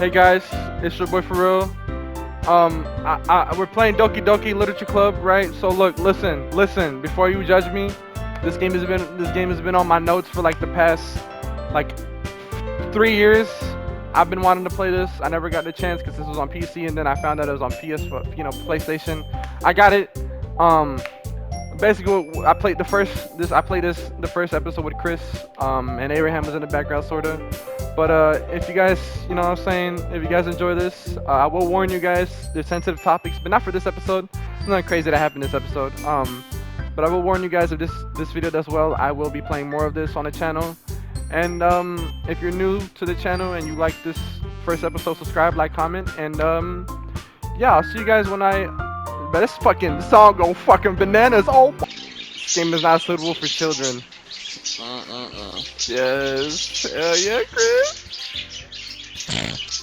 Hey guys, it's your boy for real. We're playing Doki Doki Literature Club, right? So look, listen. Before you judge me, this game has been on my notes for like the past like 3 years. I've been wanting to play this. I never got the chance because this was on PC, and then I found out it was on PlayStation. I got it. Um, Basically, I played the first episode with Chris. And Abraham was in the background sorta. But if you guys, you know what I'm saying, if you guys enjoy this, I will warn you guys, there's sensitive topics, but not for this episode. There's nothing crazy that happened this episode. But I will warn you guys, if this video does well, I will be playing more of this on the channel. And if you're new to the channel and you like this first episode, subscribe, like, comment, and yeah, I'll see you guys when But this fucking song go fucking bananas. Oh, this game is not suitable for children. Yes. Hell yeah, Chris.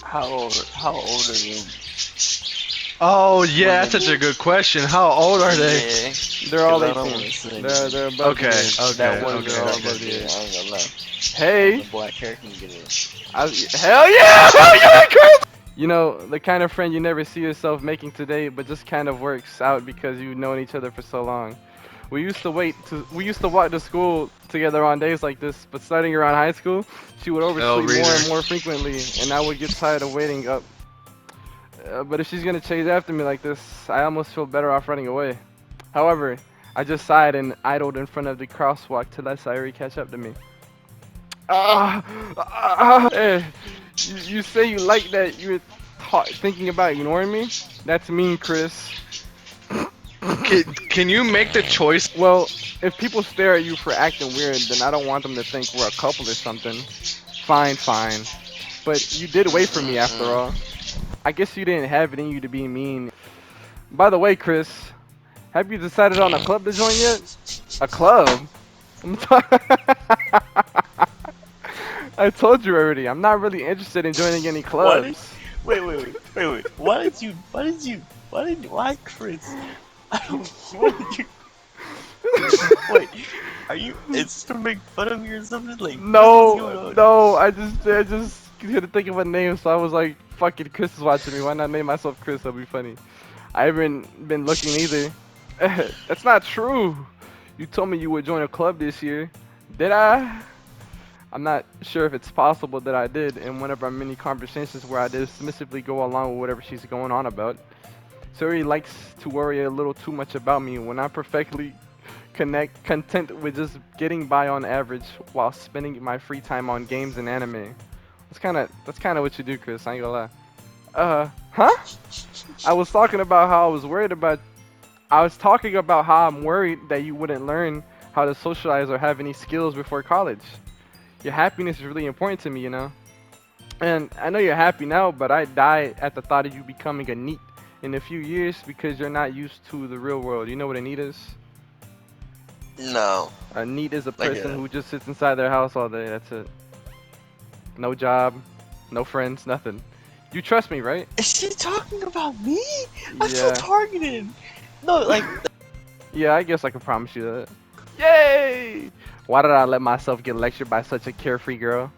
How old are you? Oh yeah, that's such a good question. How old are they? Yeah. They're all I don't 18. wanna say They're above Okay, the age. okay, That one, okay, they're all okay. above the age. I ain't gonna lie. Hey. The black hair can get it. Hell yeah! Hell yeah, Chris! You know, the kind of friend you never see yourself making today, but just kind of works out because you've known each other for so long. We used to walk to school together on days like this, but starting around high school, she would oversleep more and more frequently, and I would get tired of waiting up. But if she's gonna chase after me like this, I almost feel better off running away. However, I just sighed and idled in front of the crosswalk to let Sayuri catch up to me. Hey, you say you like that you're thinking about ignoring me? That's mean, Chris. Can you make the choice? Well, if people stare at you for acting weird, then I don't want them to think we're a couple or something. Fine. But you did wait for me after all. I guess you didn't have it in you to be mean. By the way, Chris, have you decided on a club to join yet? A club? I told you already, I'm not really interested in joining any clubs. Wait. Why, Chris? I don't. What did you? Wait, are you? It's to make fun of me or something? Like No. I just couldn't think of a name, so I was like, "Fuck it, Chris is watching me. Why not name myself Chris? That'll be funny." I haven't been looking either. That's not true. You told me you would join a club this year. Did I? I'm not sure if it's possible that I did in one of our many conversations where I dismissively go along with whatever she's going on about. Suri likes to worry a little too much about me when I'm perfectly content with just getting by on average while spending my free time on games and anime. That's kind of what you do, Chris. I ain't gonna lie. Huh? I was talking about how I'm worried that you wouldn't learn how to socialize or have any skills before college. Your happiness is really important to me, you know. And I know you're happy now, but I die at the thought of you becoming a NEET in a few years because you're not used to the real world. You know what a NEET is? No. A NEET is a person who just sits inside their house all day. That's it. No job, no friends, nothing. You trust me, right? Is she talking about me? I'm Yeah. so targeted. No, like. Yeah, I guess I can promise you that. Yay! Why did I let myself get lectured by such a carefree girl?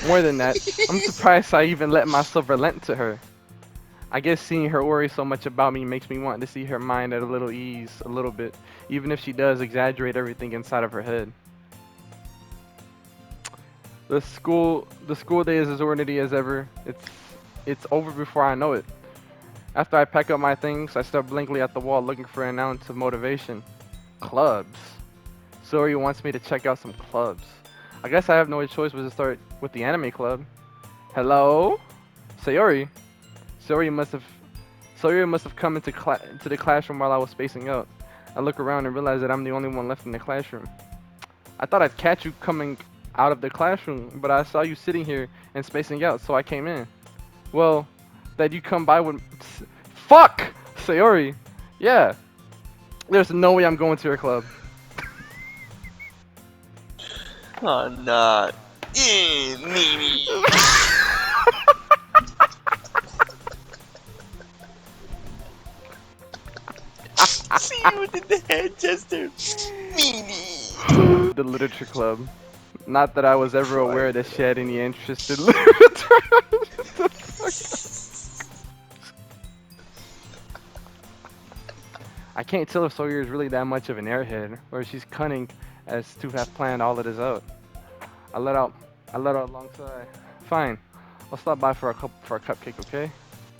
More than that, I'm surprised I even let myself relent to her. I guess seeing her worry so much about me makes me want to see her mind at a little ease, a little bit, even if she does exaggerate everything inside of her head. The school day is as ordinary as ever. It's over before I know it. After I pack up my things, I stare blankly at the wall looking for an ounce of motivation. Clubs. Suri wants me to check out some clubs. I guess I have no choice but to start with the anime club. Hello? Sayuri. Sayuri must have come into the classroom while I was spacing out. I look around and realize that I'm the only one left in the classroom. I thought I'd catch you coming out of the classroom, but I saw you sitting here and spacing out, so I came in. Well, that you come by with... Fuck! Sayuri. Yeah. There's no way I'm going to your club. Oh, not. Mimi. See you did the head gesture. Mimi. The literature club. Not that I was ever aware that she had any interest in literature. can't tell if Sawyer is really that much of an airhead, or if she's cunning as to have planned all of this out. I let out, I let out a long sigh. Fine, I'll stop by for a cupcake, okay?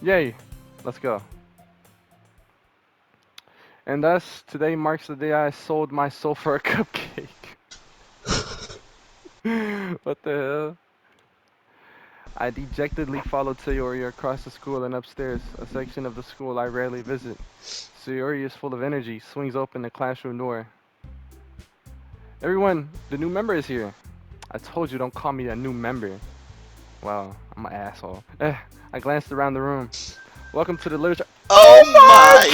Yay, let's go. And thus, today marks the day I sold my soul for a cupcake. What the hell? I dejectedly followed Sayori across the school and upstairs, a section of the school I rarely visit. Sayori is full of energy, swings open the classroom door. Everyone, the new member is here. I told you don't call me a new member. Wow, I'm an asshole. I glanced around the room. Welcome to the literature. Oh my!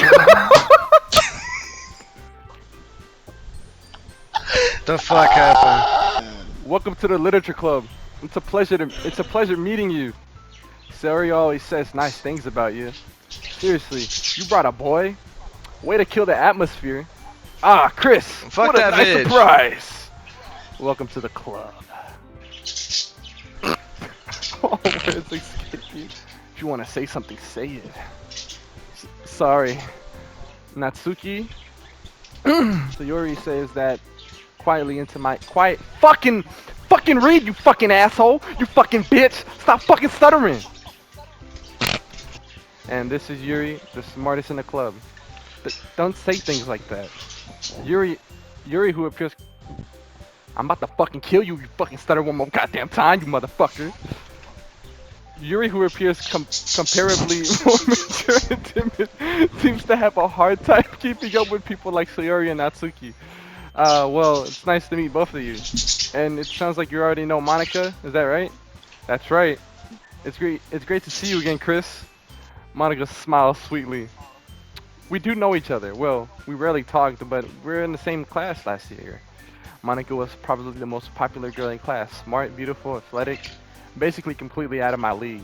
The fuck happened? Welcome to the literature club. It's a pleasure meeting you. Sayori always says nice things about you. Seriously, you brought a boy? Way to kill the atmosphere. Ah, Chris, Fuck what a that nice bitch. surprise. Welcome to the club. Oh, words escape you. If you want to say something, say it. Sorry. Natsuki? Sayori says that quietly into my fucking read, you fucking asshole, you fucking bitch. Stop fucking stuttering. And this is Yuri, the smartest in the club. Don't say things like that. Yuri who appears. I'm about to fucking kill you, you fucking stutter one more goddamn time, you motherfucker. Yuri, who appears comparably more mature and timid, seems to have a hard time keeping up with people like Sayori and Natsuki. Well, it's nice to meet both of you. And it sounds like you already know Monica, is that right? That's right. It's great to see you again, Chris. Monica smiles sweetly. We do know each other. Well, we rarely talked, but we were in the same class last year. Monica was probably the most popular girl in class. Smart, beautiful, athletic, basically completely out of my league.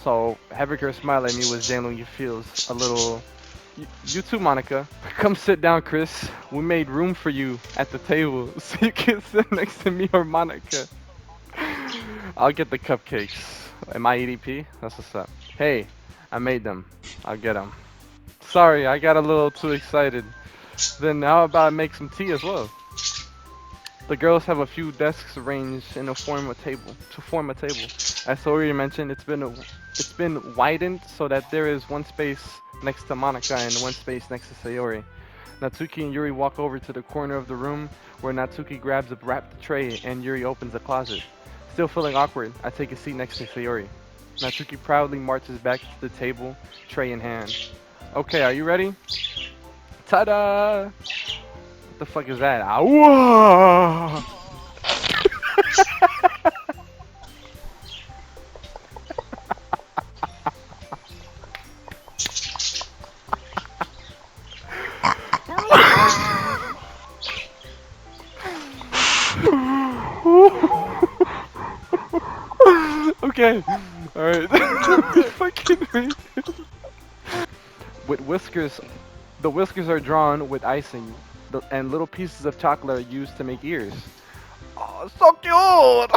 So having her smile at me was genuinely feels a little. You too, Monica. Come sit down, Chris. We made room for you at the table, so you can sit next to me or Monica. I'll get the cupcakes. Am I EDP? That's what's up. Hey, I made them. I'll get them. Sorry, I got a little too excited. Then how about I make some tea as well? The girls have a few desks arranged in a form a table. As Sori mentioned, it's been widened so that there is one space next to Monica and one space next to Sayori. Natsuki and Yuri walk over to the corner of the room where Natsuki grabs a wrapped tray and Yuri opens the closet. Still feeling awkward, I take a seat next to Sayori. Natsuki proudly marches back to the table, tray in hand. Okay, are you ready? Ta-da! What the fuck is that? Whoa! Okay, alright. Fucking wait. With whiskers, the whiskers are drawn with icing, and little pieces of chocolate are used to make ears. Oh, so cute!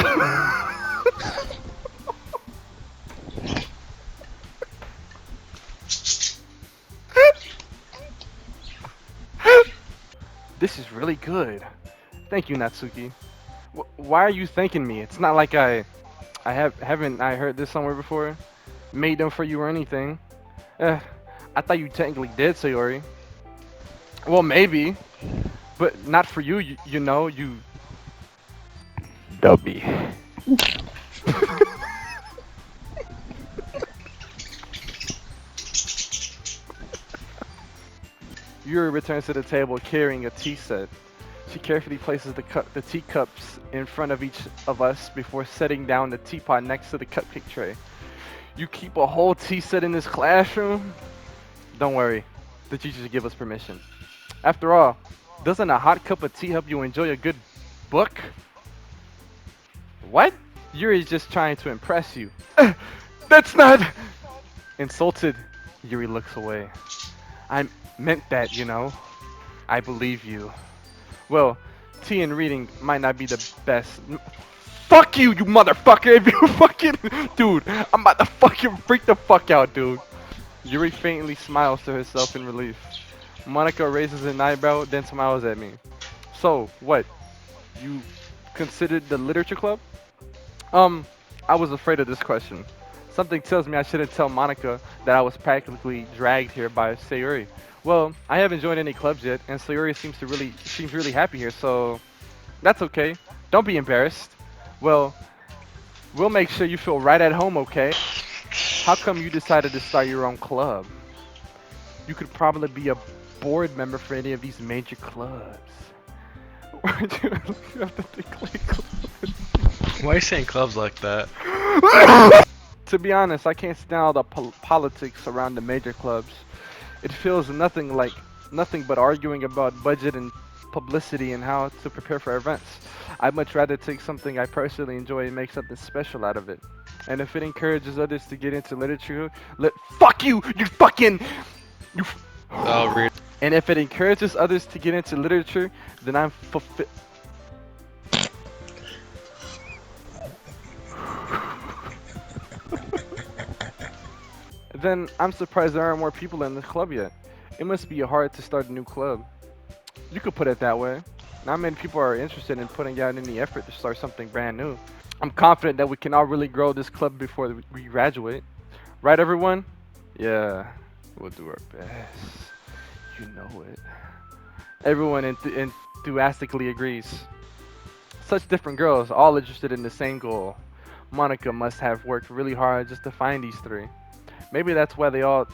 This is really good. Thank you, Natsuki. Why are you thanking me? It's not like haven't I heard this somewhere before? Made them for you or anything. I thought you technically did, Sayori. Well, maybe, but not for you. You know, you. Dubby. Yuri returns to the table carrying a tea set. She carefully places the teacups in front of each of us before setting down the teapot next to the cupcake tray. You keep a whole tea set in this classroom? Don't worry, the teachers give us permission. After all, doesn't a hot cup of tea help you enjoy a good book? What? Yuri's just trying to impress you. That's not... Insulted, Yuri looks away. I meant that, you know. I believe you. Well, tea and reading might not be the best. Fuck you, you motherfucker! If you fucking... Dude, I'm about to fucking freak the fuck out, dude. Yuri faintly smiles to herself in relief. Monica raises an eyebrow, then smiles at me. So, what? You considered the literature club? Um, I was afraid of this question. Something tells me I shouldn't tell Monica that I was practically dragged here by Sayuri. Well, I haven't joined any clubs yet, and Sayuri seems really happy here, so that's okay. Don't be embarrassed. Well, we'll make sure you feel right at home, okay? How come you decided to start your own club? You could probably be a board member for any of these major clubs. Why'd you have to think like clubs? Why are you saying clubs like that? To be honest, I can't stand all the politics around the major clubs. It feels nothing but arguing about budget and publicity and how to prepare for events. I'd much rather take something I personally enjoy and make something special out of it. And if it encourages others to get into literature, fuck you, you fucking you. Oh, really? And if it encourages others to get into literature, then I'm fulfilled. Then I'm surprised there aren't more people in this club yet. It must be hard to start a new club. You could put it that way. Not many people are interested in putting out any effort to start something brand new. I'm confident that we can all really grow this club before we graduate. Right, everyone? Yeah, we'll do our best. You know it. Everyone enthusiastically agrees. Such different girls, all interested in the same goal. Monica must have worked really hard just to find these three. Maybe that's why they all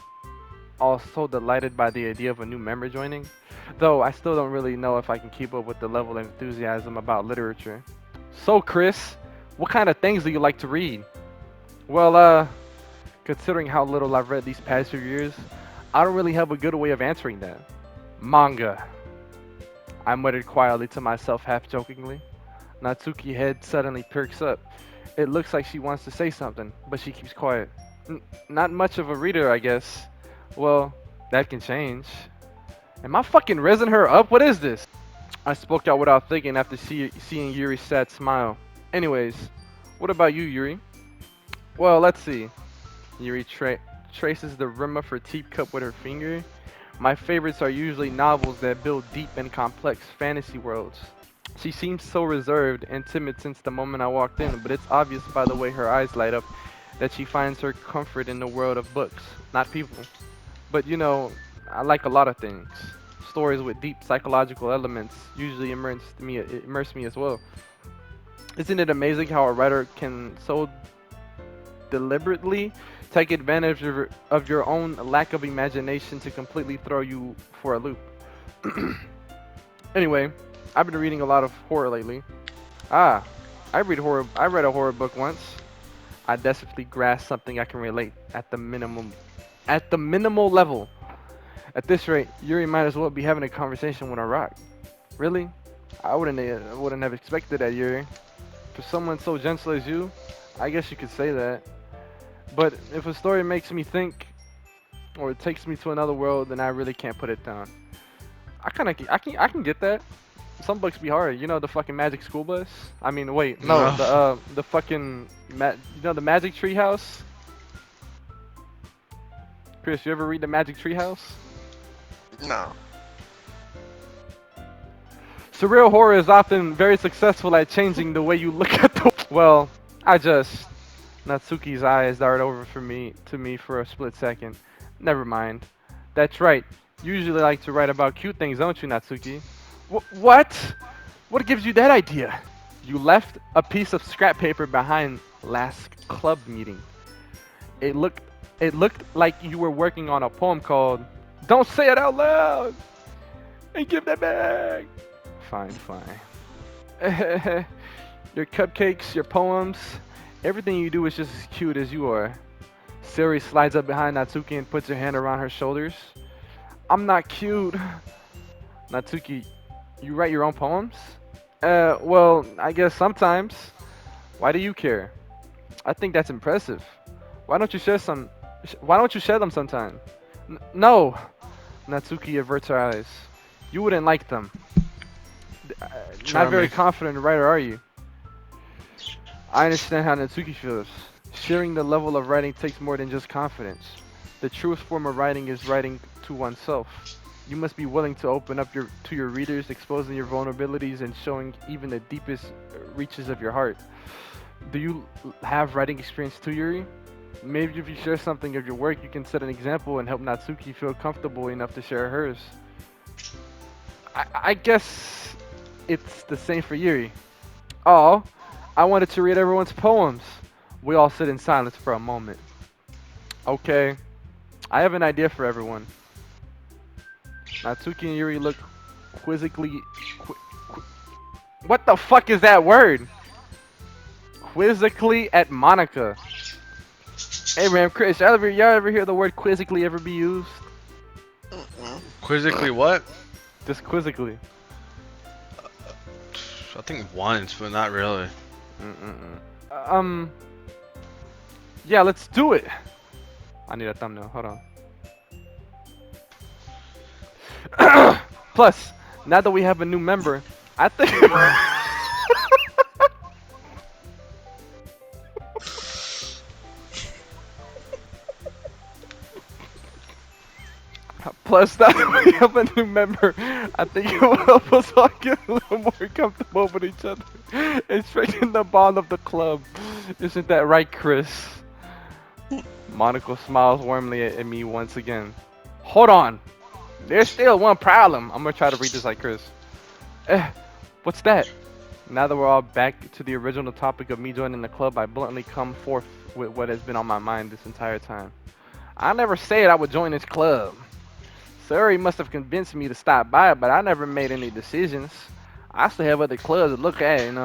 so delighted by the idea of a new member joining. Though I still don't really know if I can keep up with the level of enthusiasm about literature. So Chris, what kind of things do you like to read? Well, considering how little I've read these past few years, I don't really have a good way of answering that. Manga. I muttered quietly to myself half jokingly. Natsuki's head suddenly perks up. It looks like she wants to say something, but she keeps quiet. Not much of a reader, I guess. Well, that can change. Am I fucking raising her up? What is this? I spoke out without thinking after seeing Yuri's sad smile. Anyways, what about you, Yuri? Well, let's see. Yuri traces the rim of her teacup with her finger. My favorites are usually novels that build deep and complex fantasy worlds. She seems so reserved and timid since the moment I walked in, but it's obvious by the way her eyes light up that she finds her comfort in the world of books, not people. But you know, I like a lot of things. Stories with deep psychological elements usually immerse me as well. Isn't it amazing how a writer can so deliberately take advantage of your own lack of imagination to completely throw you for a loop? Anyway, I've been reading a lot of horror lately. Ah, I read horror. I read a horror book once. I desperately grasp something I can relate at the minimum. At the minimal level. At this rate, Yuri might as well be having a conversation with a rock. Really? I wouldn't have expected that, Yuri. For someone so gentle as you, I guess you could say that. But if a story makes me think, or it takes me to another world, then I really can't put it down. I can get that. Some books be hard. You know the fucking Magic School Bus? I mean, wait, no, the fucking you know the Magic Tree House? Chris, you ever read the Magic Tree House? No. Surreal horror is often very successful at changing the way you look at the. Well, Natsuki's eyes darted over to me for a split second. Never mind. That's right. You usually like to write about cute things, don't you, Natsuki? What? What gives you that idea? You left a piece of scrap paper behind last club meeting. It looked like you were working on a poem called "Don't Say It Out Loud" and give that back. Fine. Your cupcakes, your poems, everything you do is just as cute as you are. Siri slides up behind Natsuki and puts her hand around her shoulders. I'm not cute. Natsuki, you write your own poems? Well, I guess sometimes. Why do you care? I think that's impressive. Why don't you share some? Why don't you share them sometime? No. Natsuki averts her eyes. You wouldn't like them. Not very confident writer, are you? I understand how Natsuki feels. Sharing the level of writing takes more than just confidence. The truest form of writing is writing to oneself. You must be willing to open up to your readers, exposing your vulnerabilities and showing even the deepest reaches of your heart. Do you have writing experience too, Yuri? Maybe if you share something of your work, you can set an example and help Natsuki feel comfortable enough to share hers. I guess it's the same for Yuri. Oh, I wanted to read everyone's poems. We all sit in silence for a moment. Okay, I have an idea for everyone. Natsuki and Yuri look quizzically. What the fuck is that word? Quizzically at Monica. Hey man, Chris, y'all ever hear the word quizzically ever be used? Quizzically what? Just quizzically. I think once, but not really. Yeah, let's do it. I need a thumbnail. Hold on. Plus, now that we have a new member, I think. Plus, now that we have a new member, I think it will help us all get a little more comfortable with each other and strengthen the bond of the club. Isn't that right, Chris? Monaco smiles warmly at me once again. Hold on. There's still one problem. I'm gonna try to read this like Chris. What's that? Now that we're all back to the original topic of me joining the club, I bluntly come forth with what has been on my mind this entire time. I never said I would join this club. Surrey must have convinced me to stop by, but I never made any decisions. I still have other clubs to look at, and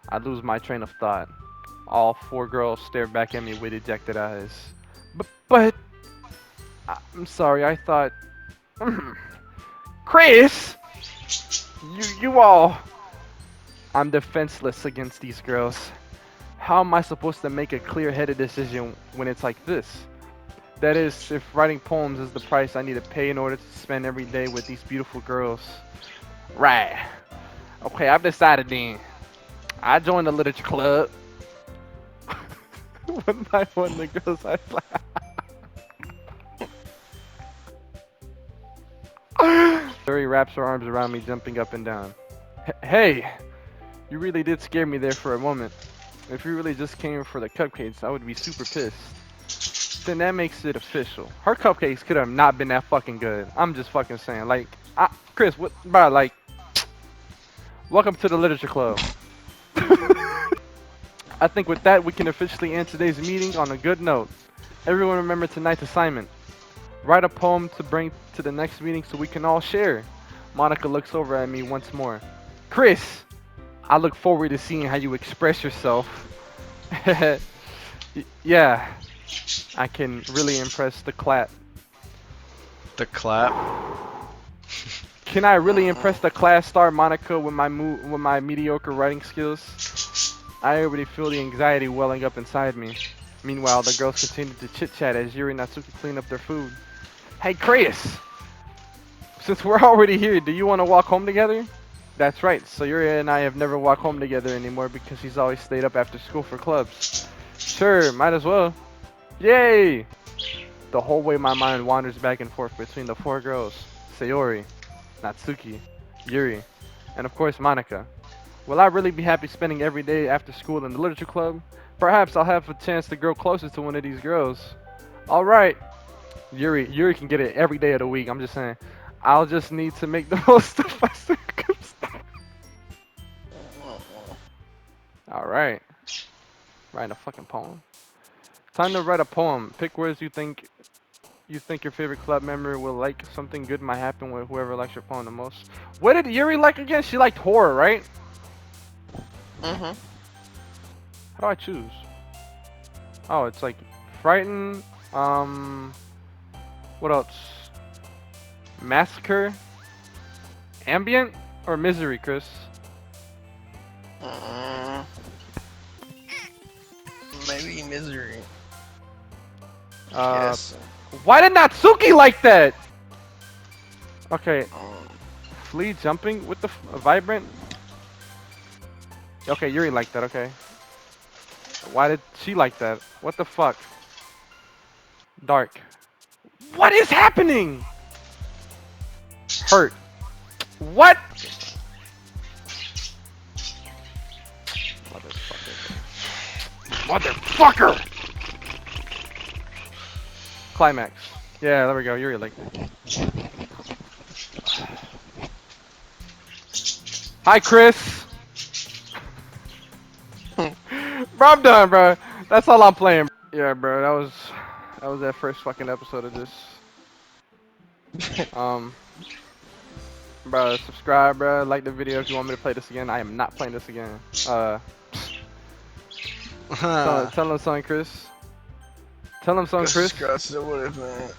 I lose my train of thought. All four girls stare back at me with dejected eyes. But I'm sorry, I thought... Chris! You all... I'm defenseless against these girls. How am I supposed to make a clear-headed decision when it's like this? That is, if writing poems is the price I need to pay in order to spend every day with these beautiful girls. Right. Okay, I've decided then. I joined the literature club. One by one, the girls I Suri wraps her arms around me, jumping up and down. Hey! You really did scare me there for a moment. If you really just came for the cupcakes, I would be super pissed. Then that makes it official. Her cupcakes could have not been that fucking good. I'm just fucking saying. Like, Chris, what, bro, like, welcome to the literature club. I think with that, we can officially end today's meeting on a good note. Everyone remember tonight's assignment. Write a poem to bring to the next meeting so we can all share. Monica looks over at me once more. Chris, I look forward to seeing how you express yourself. Yeah, I can really impress the clap. The clap? Can I really impress the class star Monica with my mediocre writing skills? I already feel the anxiety welling up inside me. Meanwhile, the girls continue to chit-chat as Yuri and Natsuki clean up their food. Hey, Chris! Since we're already here, do you want to walk home together? That's right, so Yuri and I have never walked home together anymore because he's always stayed up after school for clubs. Sure, might as well. Yay! The whole way my mind wanders back and forth between the four girls. Sayori, Natsuki, Yuri, and of course Monica. Will I really be happy spending every day after school in the literature club? Perhaps I'll have a chance to grow closer to one of these girls. Alright. Yuri can get it every day of the week, I'm just saying. I'll just need to make the most of my circumstances. Alright. Write a fucking poem. Time to write a poem. Pick words you think your favorite club member will like. Something good might happen with whoever likes your poem the most. What did Yuri like again? She liked horror, right? Mm-hmm. How do I choose? Oh, it's like frighten, what else? Massacre, ambient, or misery, Chris? Maybe misery. Yes. Why did Natsuki like that? Okay. Flea jumping with the vibrant. Okay, Yuri liked that. Okay. Why did she like that? What the fuck? Dark. What is happening? Hurt. What? Motherfucker! Climax. Yeah, there we go. You're elected. Hi, Chris. Bro, I'm done, bro. That's all I'm playing. Yeah, bro. That was that first fucking episode of this. Bro, subscribe, bro. Like the video if you want me to play this again. I am not playing this again. Tell him something, Chris. Tell him something, Chris. Disgusting, what is that?